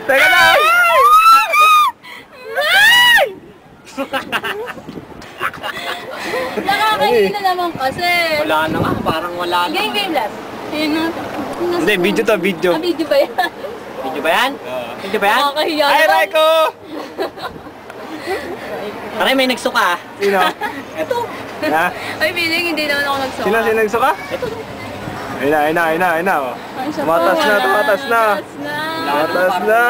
Teka lang! Nakakainin na naman kasi. Wala na nga, parang wala na. Game last. Ayun na. Hindi, video to, video. Ah, video ba yan? Video ba yan? Video ba yan? Nakakahiya Ay, naman. Raiko! Aray, may nagsuka. Sino? Ito. Ha? Ay, feeling hindi naman ako nagsuka. Sino nagsuka? Ito. Ayun na. Oh. Ay, siya Tumatas po, na, wala. tumatas na. Tumatas na.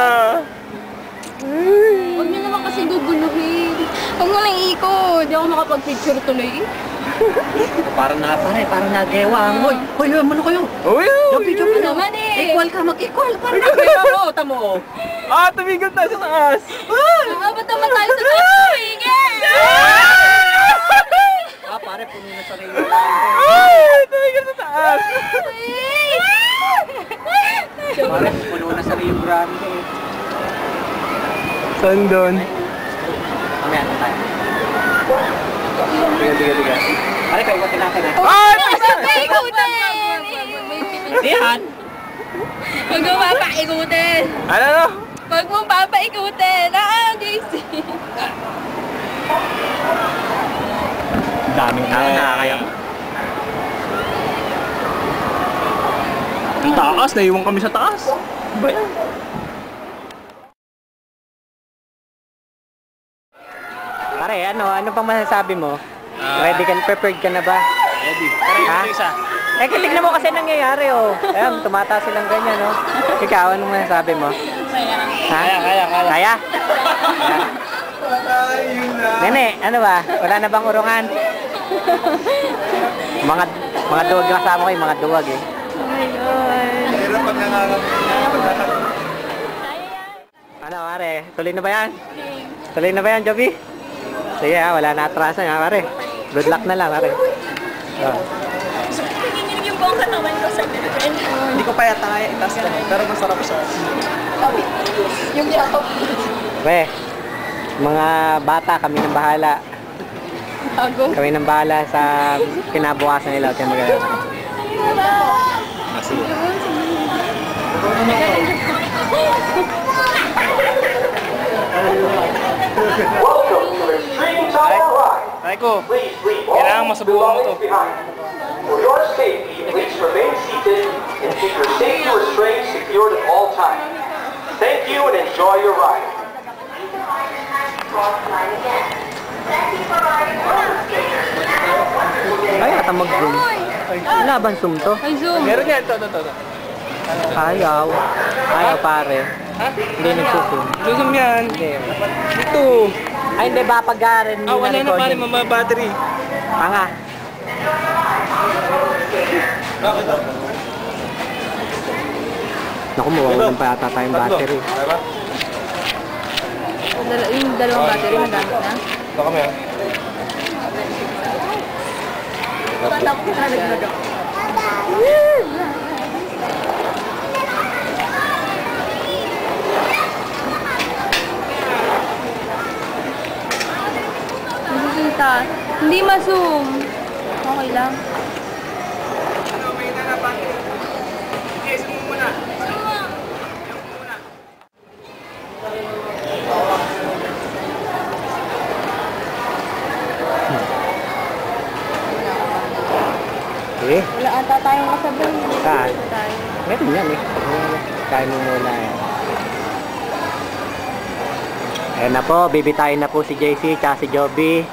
Huwag niyo naman kasi guguluhin. Huwag mo lang ikot. Hindi ako makapag-picture tuloy. Parang nagewa. Hoy, ano kayo? Uy! Video mo naman eh. Equal ka, mag-equal. Parang nagewa ko. Tamo. Ah, tumigil tayo sa taas. Nakabot naman tayo sa taas. Ah, pare, puno na sa rayon. Ay, tumigil sa taas. Pare, puno na sa rayon grande. Saan doon? Mamaya na tayo. Tiga. Pare, paikutin natin eh. Ay! Papaikutin! Diyan. Huwag mo papaikutin! Ano? Huwag mo papaikutin! JC! Daming tao nakakaya. Ang taas, naiwan kami sa taas. Ba yan? Pare, ano pang masasabi mo? Ready ka, prepared ka na ba? Ready. Ha? Eh, tignan mo kasi nangyayari, oh. Ayan, tumataas silang ganyan, oh. Ikaw, anong masasabi mo? Ha? Kaya? Nene, ano ba? Wala na bang urungan? Mga duwag yung kasama ko, yung mga duwag, eh. Oh my God! Pero pag nangangabi. Ano, pare? Tuloy na ba yan? Tuloy na ba yan, Joby? Sige, ha, wala na atrasan, ha, pare. Good luck na lang, pare. Oh. Nanginginig yung buong katawan ko sa girlfriend. Hindi ko pa yata kaya itas na, pero masarap siya. Yung yakap. We, mga bata, kami nang bahala. Bago. Kami nang bahala sa kinabukasan nila. Huwag kayong mag-alala. Sige. Welcome to Extreme Tower Ride. Raiko, Please leave all kailangan masabuhan mo to. belongings behind. For your safety, please remain seated and keep your safety restraints secured at all times. Thank you and enjoy your ride. Kaya ata mag-zoom. Laban zoom to. Ay, zoom. Meron yan, to. Ayaw. Ayaw, pare. Ha? Hindi nagsusum. Zoom yan. Hindi. Ito. Ay, hindi ba pag-aaral Ah, wala na pare, mama battery. Panga. Naku, mawawalan pa yata tayong battery. Yung dalawang battery nagamit na. Ito kami ha. Nakikita. Hindi ma-zoom. Okay lang. Eh, Wala ata tayong kasabay. Saan? Tayo. meron yan eh. Kain mo muna yan. Ayan na po, bibitayin na po si JC tsaka si Joby.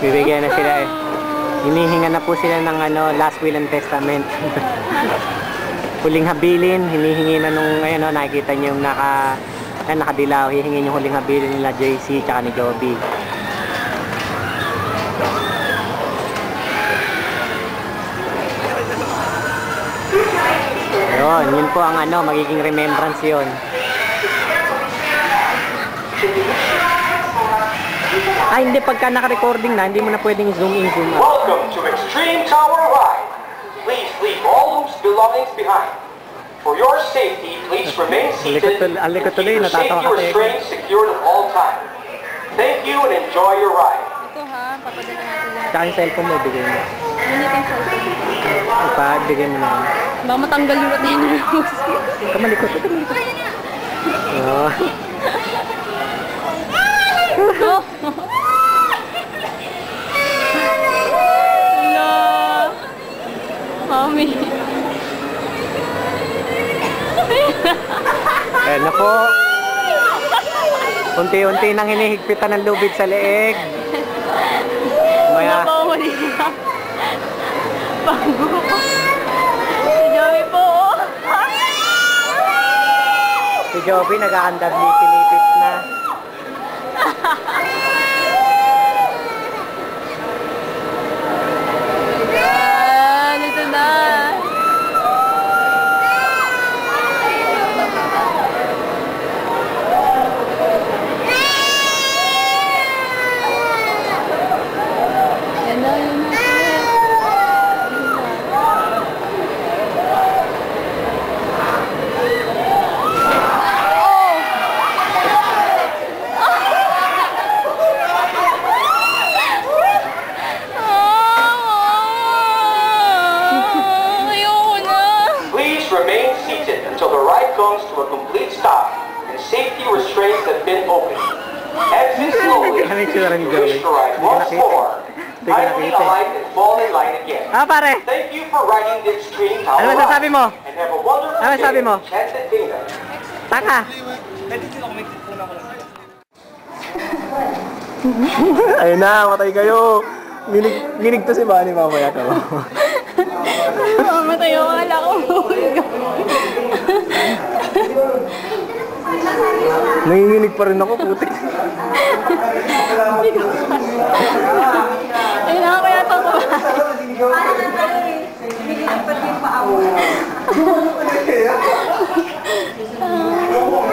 Bibigyan na sila eh. Hinihinga na po sila ng last will and testament. Huling habilin, hinihingi na nung nakikita niyo yung nakadilaw, hihingin yung huling habilin nila JC tsaka ni Joby. Yun po ang magiging remembrance yun. Ay, hindi, pagka naka-recording na, hindi mo na pwedeng zoom in, zoom out. Welcome to Extreme Tower Ride. Please leave all loose belongings behind. For your safety, please remain seated and keep tuloy, your safety natatawa kasi. restraints secured at all times. Thank you and enjoy your ride. Ito ha, papadala natin lahat. Tsaka yung cellphone mo, bigay mo. Ngunit yung cellphone. Bigay mo na. Baka matanggal yung retainer hose. Kamalikot. Oh. Oh. Hala. Mami. Ayan na po. Unti-unti nang hinihigpitan ng lubid sa leeg. Maya. Napahuli na. Panggo. Si Joey po. Si Joby nag-aandar lipit na. Yan, ito na. Yan na, yan na. Ayoko na. Please remain seated until the ride comes to a complete stop and safety restraints have been opened. Exit slowly. Ano yung tsura ni Wish Joey? to ride Hindi ko once nakita. more. Hindi ko Kindly nakita. alight and fall in line again. Ah, pare! Thank you for riding the Extreme Tower Ano masasabi mo? Ride, and have a wonderful Ano masasabi day mo? in Enchanted Kingdom. Taka! Ayun na, matay kayo! Ginig to si Bunny mamaya ka. Mamatay ako. Wala ko. Nanginginig pa rin ako, putik. Ayun na ako yata ko.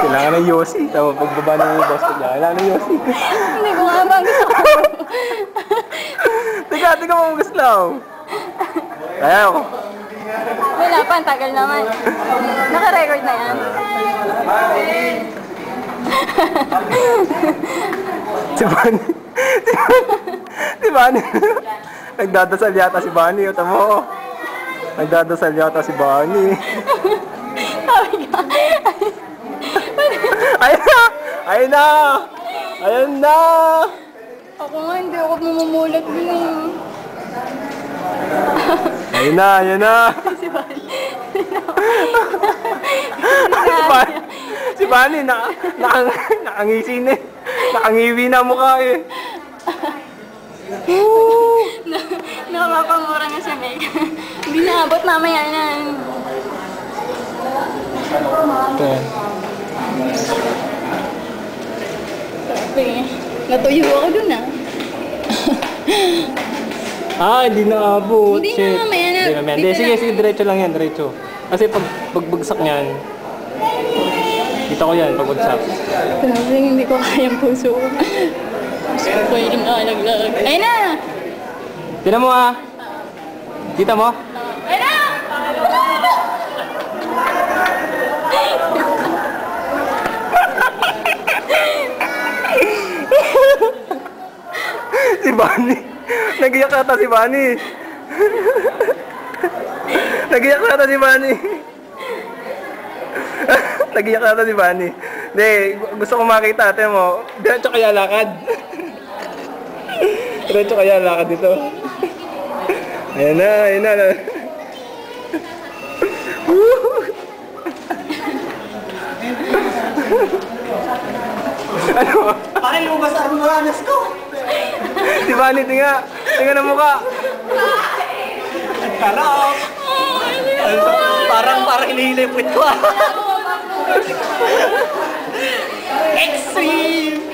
Kailangan ng Yossi. Tama, pagbaba ng boss ko dyan. Kailangan ng Yossi. Hindi ko nga ba gusto ko. Tiga mo gusto lang. Ayaw. Wala pa, ang tagal naman. Naka-record na yan. Si Bunny. Si Bunny. Nagdadasal yata si Bunny. Ito mo. Nagdadasal yata si Bunny. Sabi ka. Ayun na! Ayun na! Ayun na! Ako nga, hindi ako mamumulat din eh. Ayun na! Ayun na! Si Bal. Si Bunny, nakangisi na eh. Nakangiwi na mukha eh. Nakapangura na si Meg. Hindi naabot mamaya na. Okay. Sabi, natuyo ako dun ah. Hindi na abot. Hindi Shit. na, mamaya na. Hindi na, Dito sige, lang. sige, diretso lang yan, diretso. Kasi pagbagsak niyan, kita ko yan, pagbagsak. Grabe, hindi ko kayang puso ko. Gusto ko pwedeng alaglag. Ayun na! Tignan mo ah. Kita mo? Ayun na! Si Bunny. Nagiyak ata si Bunny. Nagiyak ata si Bunny. Nagiyak ata si Bunny. Hindi, gusto ko makita. Ate mo, diretso kaya lakad. Diretso kaya lakad dito. Ayan na, ayan na. Ano? Parang lumabas ang mga anas ko. Si Bunny, tinga. Tinga na mukha. Kalap. Parang hinihila yung puwit ko ah. Extreme!